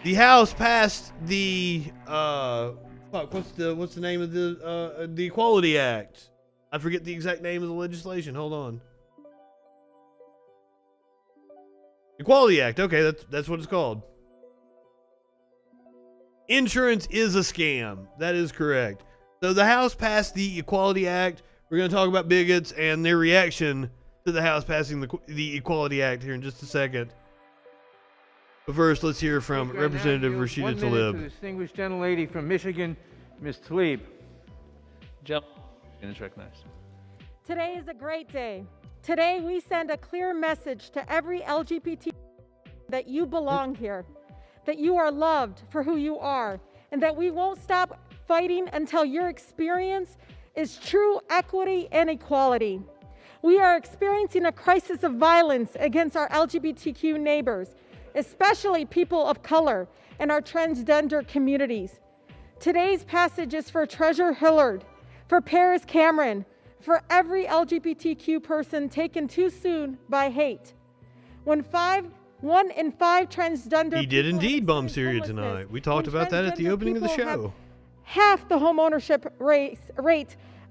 The House passed the what's the name of the Equality Act? I forget the exact name of the legislation. Hold on. Equality Act. Okay, that's what it's called. Insurance is a scam. That is correct. So the House passed the Equality Act. We're going to talk about bigots and their reaction to the House passing the Equality Act here in just a second. But first, let's hear from Representative Rashida Tlaib. 1 minute to the distinguished gentlelady from Michigan, Ms. Tlaib. Gentleman is recognized. Today is a great day. Today we send a clear message to every LGBT that you belong here, that you are loved for who you are, and that we won't stop fighting until your experience is true equity and equality. We are experiencing a crisis of violence against our LGBTQ neighbors, especially people of color and our transgender communities. Today's passage is for Treasurer Hillard, for Paris Cameron, for every LGBTQ person taken too soon by hate. When 1 in 5 transgender He did indeed bum Syria tonight. We talked about that at the opening of the show. Half the home ownership rate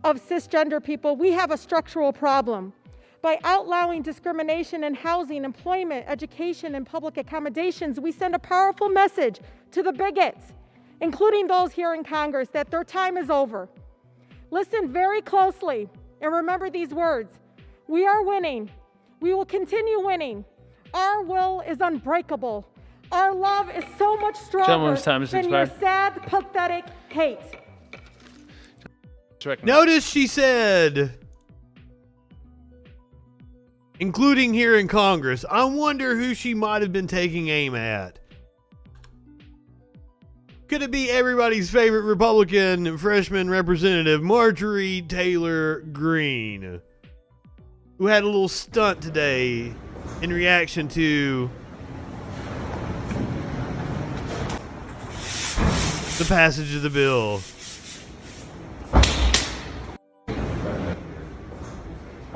of cisgender people, we have a structural problem. By outlawing discrimination in housing, employment, education, and public accommodations, we send a powerful message to the bigots, including those here in Congress, that their time is over. Listen very closely and remember these words. We are winning. We will continue winning. Our will is unbreakable. Our love is so much stronger than your sad, pathetic hate. Notice she said, including here in Congress. I wonder who she might have been taking aim at. Could it be everybody's favorite Republican freshman representative, Marjorie Taylor Greene, who had a little stunt today in reaction to the passage of the bill?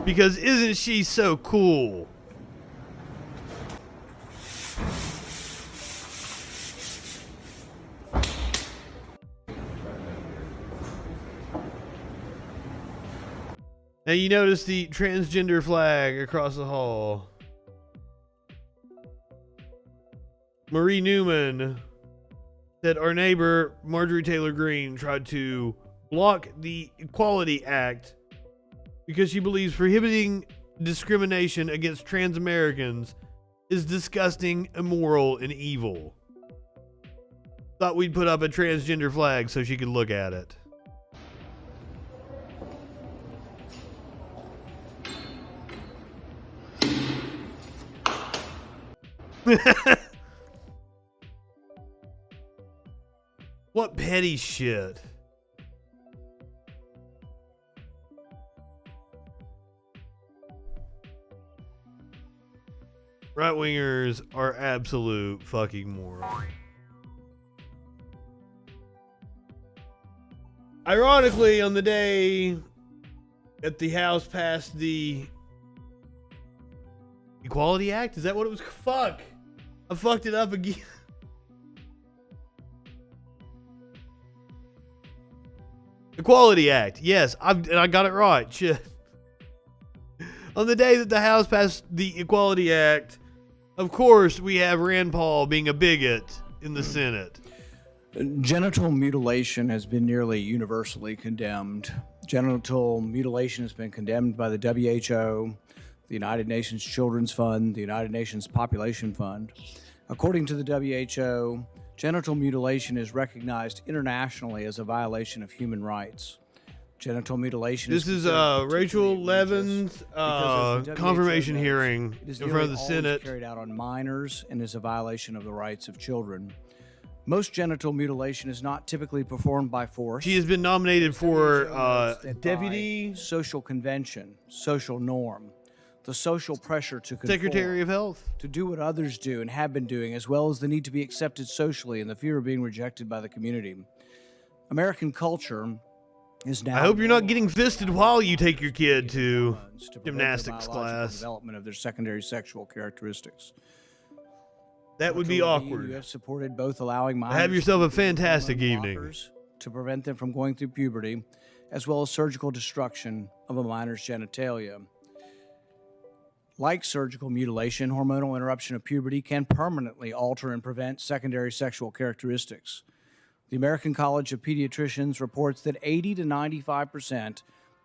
Because isn't she so cool? Now you notice the transgender flag across the hall. Marie Newman said our neighbor Marjorie Taylor Greene tried to block the Equality Act because she believes prohibiting discrimination against trans Americans is disgusting, immoral, and evil. Thought we'd put up a transgender flag so she could look at it. What petty shit. Right-wingers are absolute fucking morons. Ironically, on the day that the House passed the Equality Act, is that what it was? Fuck. I fucked it up again. Equality Act. Yes, I got it right. Shit. On the day that the House passed the Equality Act, of course, we have Rand Paul being a bigot in the Senate. Genital mutilation has been nearly universally condemned. Genital mutilation has been condemned by the WHO, the United Nations Children's Fund, the United Nations Population Fund. According to the WHO, genital mutilation is recognized internationally as a violation of human rights. Genital mutilation. This is Rachel Levine's confirmation hearing in front of the Senate. Carried out on minors and is a violation of the rights of children. Most genital mutilation is not typically performed by force. She has been nominated for deputy social convention, social norm, the social pressure to conform, Secretary of Health, to do what others do and have been doing, as well as the need to be accepted socially and the fear of being rejected by the community. American culture is now. I hope you're not getting fisted while you take your kid to gymnastics class. Development of their secondary sexual characteristics. That would be Dr. Levine, awkward. You have supported both allowing minors Have yourself a to take fantastic hormone evening. blockers to prevent them from going through puberty, as well as surgical destruction of a minor's genitalia. Like surgical mutilation, hormonal interruption of puberty can permanently alter and prevent secondary sexual characteristics. The American College of Pediatricians reports that 80 to 95%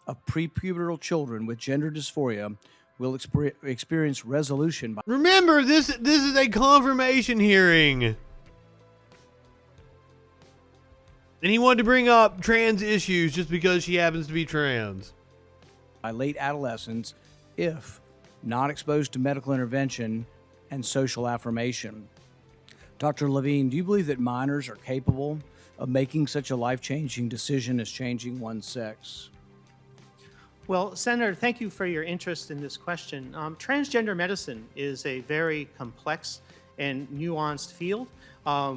of prepubertal children with gender dysphoria will experience resolution by Remember, this is a confirmation hearing. And he wanted to bring up trans issues just because she happens to be trans. late adolescence if not exposed to medical intervention and social affirmation. Dr. Levine, do you believe that minors are capable of making such a life-changing decision as changing one's sex? Well, Senator, thank you for your interest in this question. Transgender medicine is a very complex and nuanced field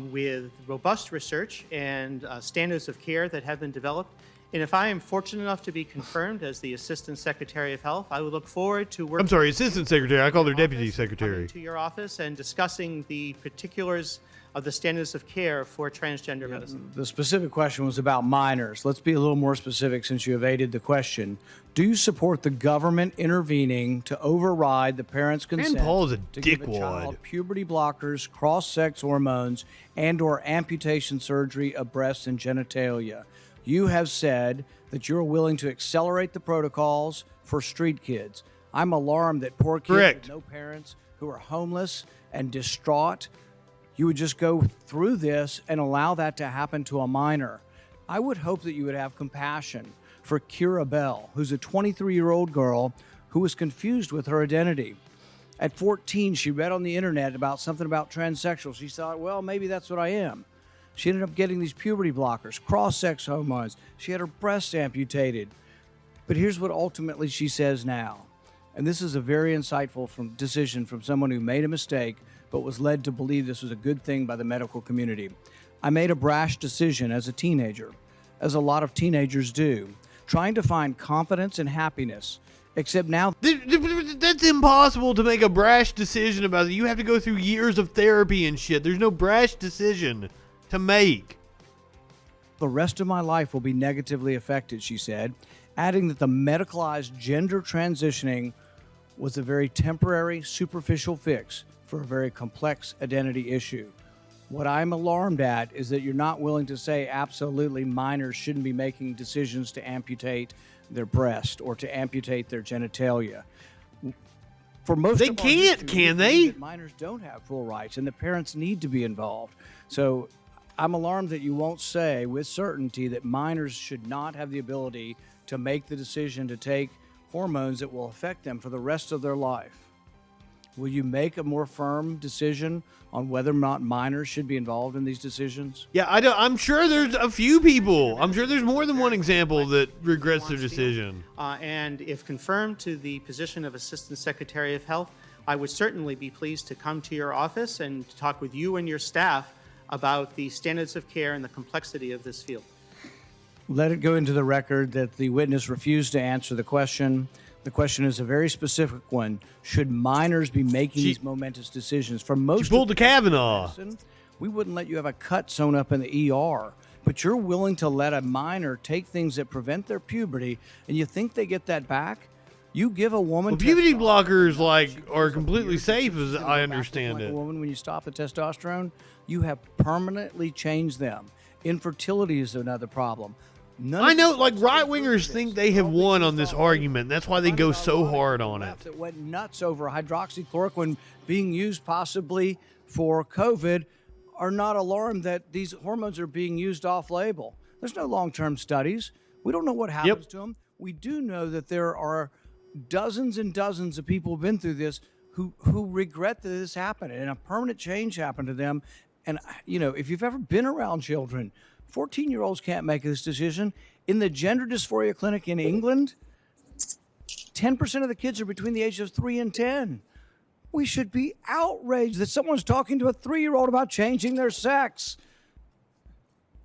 with robust research and standards of care that have been developed. And if I am fortunate enough to be confirmed as the Assistant Secretary of Health, I would look forward to working. I'm sorry, Assistant Secretary. I called her Deputy Secretary. Coming to your office and discussing the particulars of the standards of care for transgender medicine. The specific question was about minors. Let's be a little more specific since you evaded the question. Do you support the government intervening to override the parents' consent Paul is a to give a dickwad. child puberty blockers, cross-sex hormones, and/or amputation surgery of breasts and genitalia? You have said that you're willing to accelerate the protocols for street kids. I'm alarmed that poor kids Correct. with no parents who are homeless and distraught, you would just go through this and allow that to happen to a minor. I would hope that you would have compassion for Kira Bell, who's a 23-year-old girl who was confused with her identity. At 14, she read on the internet about something about transsexual. She thought, well, maybe that's what I am. She ended up getting these puberty blockers, cross-sex hormones. She had her breasts amputated. But here's what ultimately she says now. And this is a very insightful decision from someone who made a mistake but was led to believe this was a good thing by the medical community. I made a brash decision as a teenager, as a lot of teenagers do, trying to find confidence and happiness. Except now, That's impossible to make a brash decision about it. You have to go through years of therapy and shit. There's no brash decision to make. the rest of my life will be negatively affected, she said, adding that the medicalized gender transitioning was a very temporary, superficial fix for a very complex identity issue. What I'm alarmed at is that you're not willing to say absolutely minors shouldn't be making decisions to amputate their breast or to amputate their genitalia. For most They of our can't, history, can we they? believe that minors don't have full rights and the parents need to be involved. So I'm alarmed that you won't say with certainty that minors should not have the ability to make the decision to take hormones that will affect them for the rest of their life. Will you make a more firm decision on whether or not minors should be involved in these decisions? Yeah, I'm sure there's a few people. I'm sure there's more than one example that regrets their decision. And if confirmed to the position of Assistant Secretary of Health, I would certainly be pleased to come to your office and to talk with you and your staff about the standards of care and the complexity of this field. Let it go into the record that the witness refused to answer the question. The question is a very specific one. Should minors be making these momentous decisions? For most pulled of the Kavanaugh. medicine, we wouldn't let you have a cut sewn up in the ER, but you're willing to let a minor take things that prevent their puberty, and you think they get that back? You give a woman Well, puberty testosterone, blockers she like goes are up completely years, safe, she's as gonna I go back to understand like it. a woman, when you stop the testosterone, you have permanently changed them. Infertility is another problem. None I of know, these like, things are right-wingers perfect. think they have All won these on this are argument. That's why they go There's a so lot of hard people on it. left that went nuts over hydroxychloroquine being used possibly for COVID are not alarmed that these hormones are being used off-label. There's no long-term studies. We don't know what happens to them. We do know that there are dozens and dozens of people who've been through this who regret that this happened and a permanent change happened to them. And, you know, if you've ever been around children, 14-year-olds can't make this decision. In the gender dysphoria clinic in England, 10% of the kids are between the ages of 3 and 10. We should be outraged that someone's talking to a 3-year-old about changing their sex.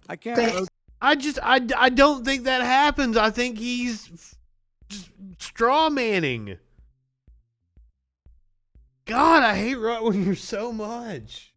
I can't vote. I don't think that happens. I think he's just straw manning. God, I hate right wingers so much.